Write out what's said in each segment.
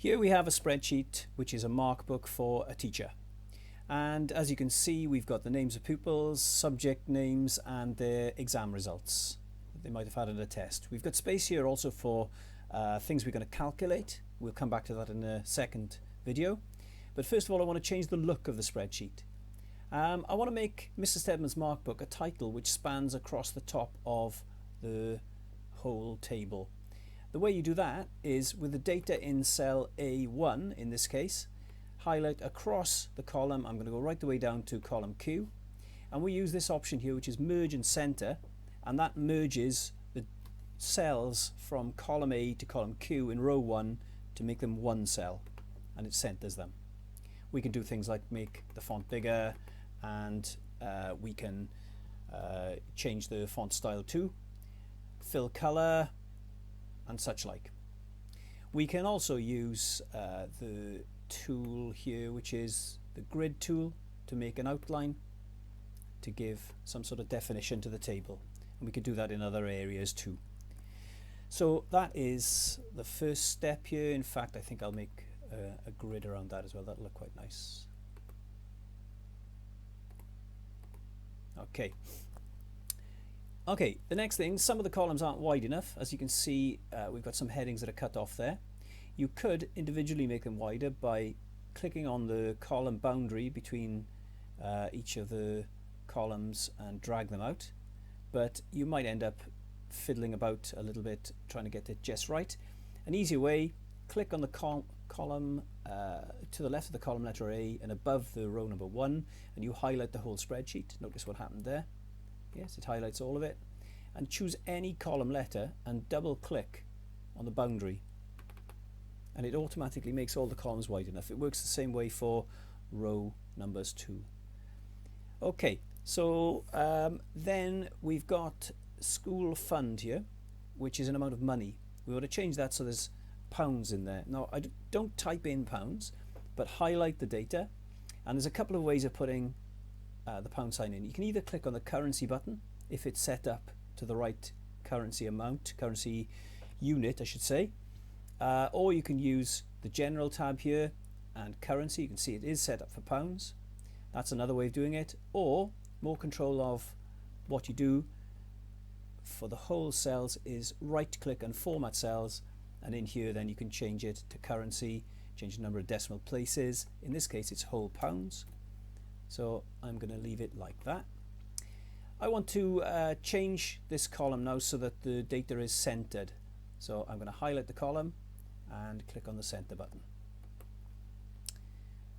Here we have a spreadsheet which is a markbook for a teacher, and as you can see we've got the names of pupils, subject names and their exam results that they might have had in a test. We've got space here also for things we're going to calculate. We'll come back to that in a second video, but first of all I want to change the look of the spreadsheet. I want to make Mr. Steadman's markbook a title which spans across the top of the whole table. The way you do that is with the data in cell A1 in this case, highlight across the column. I'm going to go right the way down to column Q, and we use this option here which is merge and center, and that merges the cells from column A to column Q in row 1 to make them one cell, and it centers them. We can do things like make the font bigger, and we can change the font style too, fill color and such like. We can also use the tool here which is the grid tool to make an outline to give some sort of definition to the table, and we could do that in other areas too. So that is the first step here. In fact, I think I'll make a grid around that as well. That'll look quite nice. Okay, the next thing, some of the columns aren't wide enough. As you can see, we've got some headings that are cut off there. You could individually make them wider by clicking on the column boundary between each of the columns and drag them out, but you might end up fiddling about a little bit trying to get it just right. An easier way, click on the column to the left of the column letter A and above the row number 1, and you highlight the whole spreadsheet. Notice what happened there. Yes, it highlights all of it, and choose any column letter and double click on the boundary, and it automatically makes all the columns wide enough. It works the same way for row numbers 2. Okay, so then we've got school fund here, which is an amount of money. We want to change that so there's pounds in there. Now I don't type in pounds, but highlight the data, and there's a couple of ways of putting the pound sign in. You can either click on the currency button if it's set up to the right currency amount, currency unit I should say, or you can use the general tab here and currency. You can see it is set up for pounds. That's another way of doing it, or more control of what you do for the whole cells is right click and format cells, and in here then you can change it to currency, change the number of decimal places. In this case it's whole pounds, so I'm going to leave it like that. I want to change this column now so that the data is centered, so I'm going to highlight the column and click on the center button.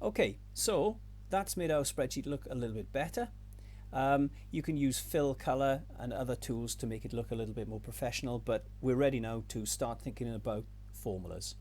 Okay, so that's made our spreadsheet look a little bit better. You can use fill color and other tools to make it look a little bit more professional, but we're ready now to start thinking about formulas.